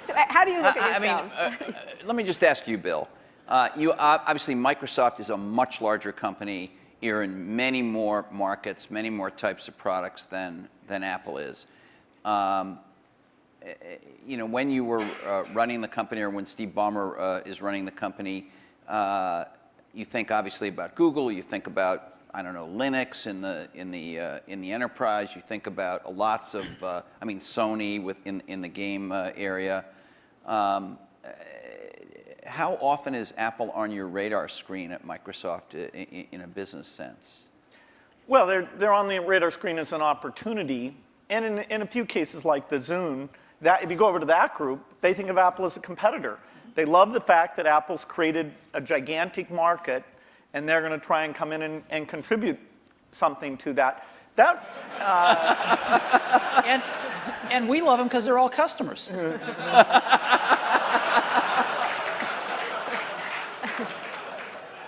So how do you look at yourselves? Let me just ask you, Bill. Obviously, Microsoft is a much larger company. You're in many more markets, many more types of products than Apple is. When you were running the company, or when Steve Ballmer is running the company, you think obviously about Google. You think about, I don't know, Linux in the enterprise. You think about lots of, Sony in the game area. How often is Apple on your radar screen at Microsoft in a business sense? Well, they're on the radar screen as an opportunity, and in a few cases like the Zune, that if you go over to that group, they think of Apple as a competitor. They love the fact that Apple's created a gigantic market, and they're going to try and come in and contribute something to that. And we love them because they're all customers.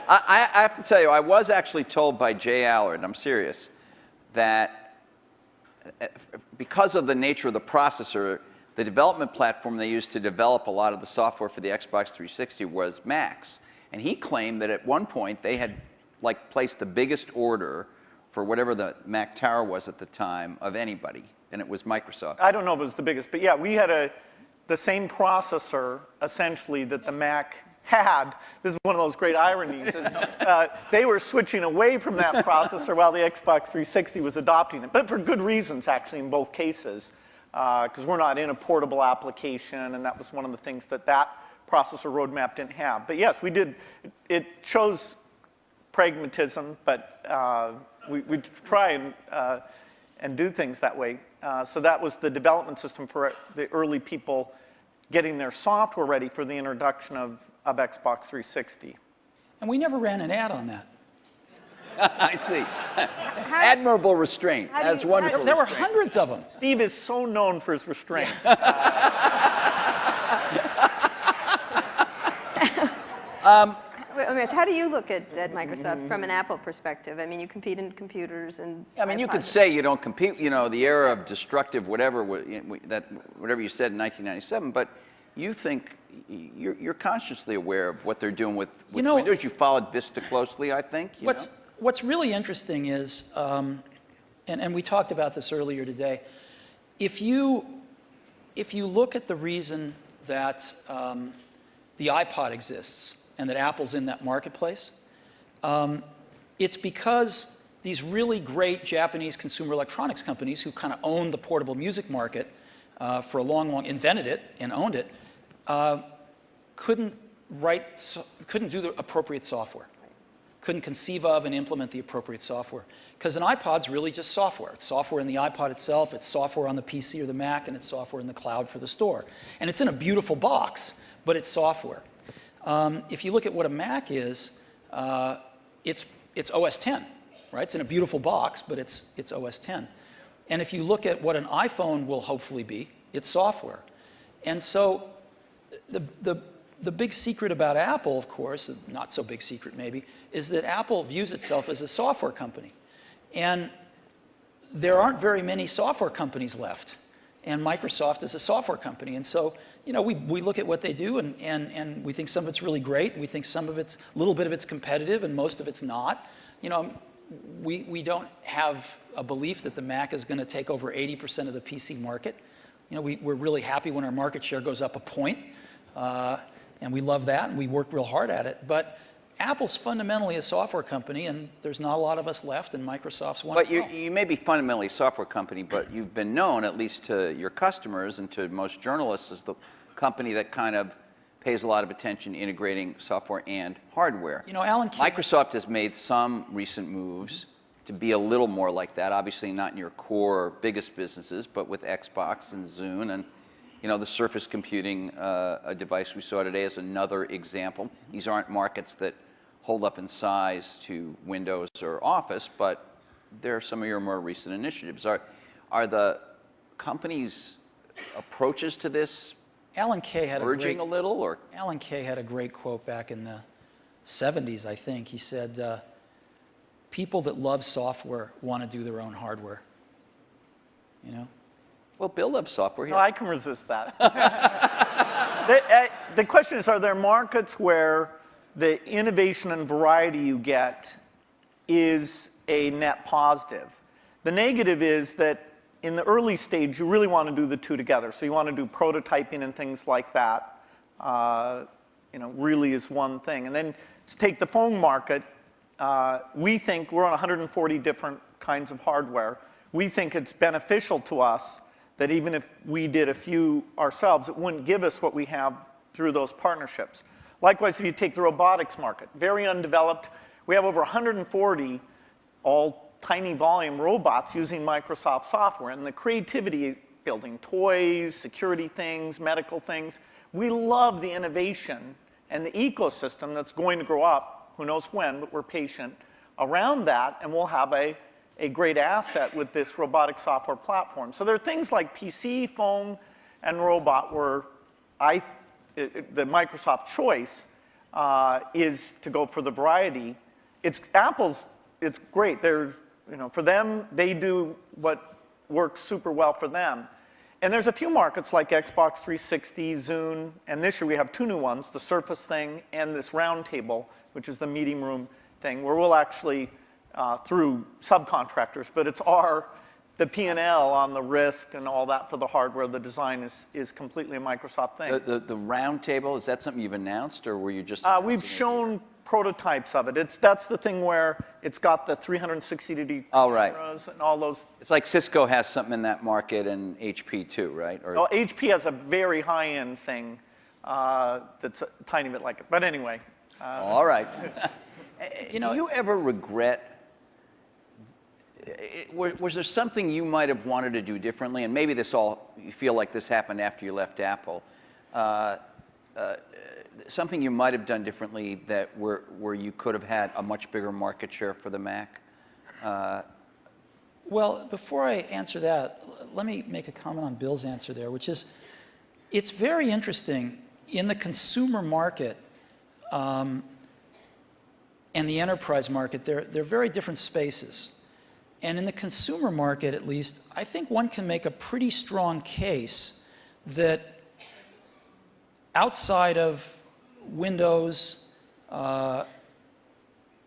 I have to tell you, I was actually told by Jay Allard, I'm serious, that because of the nature of the processor, the development platform they used to develop a lot of the software for the Xbox 360 was Macs. And he claimed that at one point they had placed the biggest order for whatever the Mac Tower was at the time of anybody, and it was Microsoft. I don't know if it was the biggest, but yeah, we had the same processor essentially that the Mac had. This is one of those great ironies. They were switching away from that processor while the Xbox 360 was adopting it, but for good reasons actually in both cases, because we're not in a portable application, and that was one of the things that processor roadmap didn't have. But yes, we did. It shows pragmatism, but we try and do things that way. So that was the development system for the early people getting their software ready for the introduction of Xbox 360. And we never ran an ad on that. I see. Admirable restraint. That's wonderful. There were hundreds of them. Steve is so known for his restraint. How do you look at Microsoft from an Apple perspective? I mean, you compete in computers and. You could say you don't compete. The era of destructive whatever whatever you said in 1997, but you think you're consciously aware of what they're doing with Windows. You followed Vista closely, I think. What's really interesting is, and we talked about this earlier today, if you look at the reason that the iPod exists and that Apple's in that marketplace, it's because these really great Japanese consumer electronics companies who kind of owned the portable music market for a long, invented it and owned it, couldn't do the appropriate software. Couldn't conceive of and implement the appropriate software. Because an iPod's really just software. It's software in the iPod itself, it's software on the PC or the Mac, and it's software in the cloud for the store. And it's in a beautiful box, but it's software. If you look at what a Mac is, it's OS 10, right? It's in a beautiful box, but it's OS 10. And if you look at what an iPhone will hopefully be, it's software. And so the big secret about Apple, of course, not so big secret maybe, is that Apple views itself as a software company. And there aren't very many software companies left. And Microsoft is a software company. And so, we look at what they do and we think some of it's really great, and we think some of it's, a little bit of it's competitive and most of it's not. We don't have a belief that the Mac is going to take over 80% of the PC market. We're really happy when our market share goes up a point. And we love that, and we work real hard at it. But Apple's fundamentally a software company, and there's not a lot of us left, and Microsoft's one. But you may be fundamentally a software company, but you've been known, at least to your customers and to most journalists, as the company that kind of pays a lot of attention integrating software and hardware. Alan Kay, Microsoft has made some recent moves to be a little more like that. Obviously not in your core biggest businesses, but with Xbox and Zune and the Surface computing a device we saw today is another example. These aren't markets that hold up in size to Windows or Office, but they're some of your more recent initiatives. Are the company's approaches to this Alan Kay had urging a little? Or Alan Kay had a great quote back in the 70s, I think. He said, people that love software want to do their own hardware. Well, Bill loves software. No, I can resist that. The question is, are there markets where the innovation and variety you get is a net positive? The negative is that in the early stage, you really want to do the two together. So you want to do prototyping and things like that, really is one thing. And then let's take the phone market. We think we're on 140 different kinds of hardware. We think it's beneficial to us that even if we did a few ourselves, it wouldn't give us what we have through those partnerships. Likewise, if you take the robotics market, very undeveloped. We have over 140 all tiny volume robots using Microsoft software, and the creativity, building toys, security things, medical things. We love the innovation and the ecosystem that's going to grow up, who knows when, but we're patient, around that, and we'll have a great asset with this robotic software platform. So there are things like PC, phone, and robot where the Microsoft choice is to go for the variety. Apple's great. For them, they do what works super well for them. And there's a few markets like Xbox 360, Zune, and this year we have two new ones, the Surface thing and this round table, which is the meeting room thing, where we'll actually, through subcontractors, but it's the P&L on the risk and all that for the hardware, the design is completely a Microsoft thing. The round table, is that something you've announced, or were you just we've shown prototypes of it. That's the thing where it's got the 360-degree cameras and all those. It's like Cisco has something in that market and HP too, right? Oh, HP has a very high-end thing that's a tiny bit like it. But anyway. All right. Do you ever regret, was there something you might have wanted to do differently? And maybe you feel like this happened after you left Apple. Something you might have done differently where you could have had a much bigger market share for the Mac? Well, before I answer that, let me make a comment on Bill's answer there, which is, it's very interesting in the consumer market and the enterprise market, they're very different spaces. And in the consumer market, at least, I think one can make a pretty strong case that outside of Windows on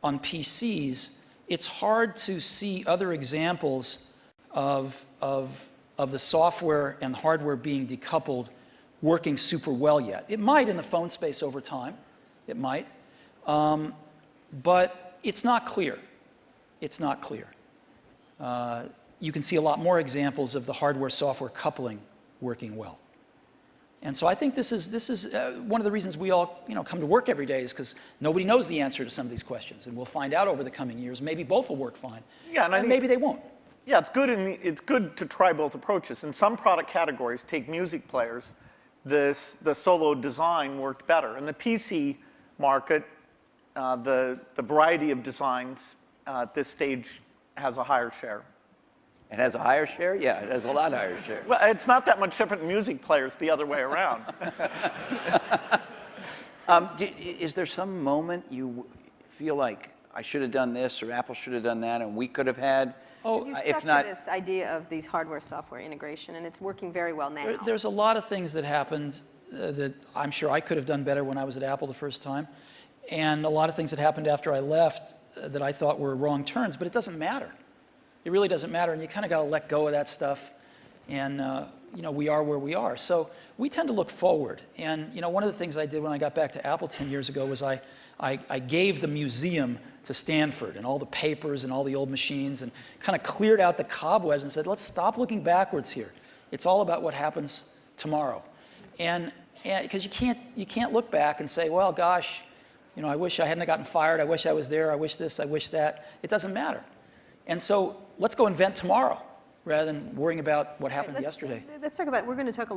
PCs, it's hard to see other examples of the software and hardware being decoupled working super well yet. It might in the phone space over time. It might. But it's not clear. It's not clear. You can see a lot more examples of the hardware-software coupling working well. And so I think this is one of the reasons we all come to work every day is because nobody knows the answer to some of these questions, and we'll find out over the coming years. Maybe both will work fine, and maybe they won't. Yeah, it's good to try both approaches. In some product categories, take music players, the solo design worked better. In the PC market, the variety of designs at this stage has a higher share. It has a higher share? Yeah, it has a lot higher share. Well, it's not that much different in music players the other way around. Is there some moment you feel like I should have done this or Apple should have done that and we could have had? You stuck to this idea of these hardware-software integration, and it's working very well now. There's a lot of things that happened that I'm sure I could have done better when I was at Apple the first time, and a lot of things that happened after I left that I thought were wrong turns, but it doesn't matter. It really doesn't matter, and you kind of got to let go of that stuff, and we are where we are. So we tend to look forward, and one of the things I did when I got back to Apple 10 years ago was I gave the museum to Stanford and all the papers and all the old machines and kind of cleared out the cobwebs and said, let's stop looking backwards here. It's all about what happens tomorrow. And because you can't look back and say, well, gosh, I wish I hadn't gotten fired. I wish I was there. I wish this. I wish that. It doesn't matter. And so let's go invent tomorrow rather than worrying about what happened yesterday. Let's talk about, we're going to talk a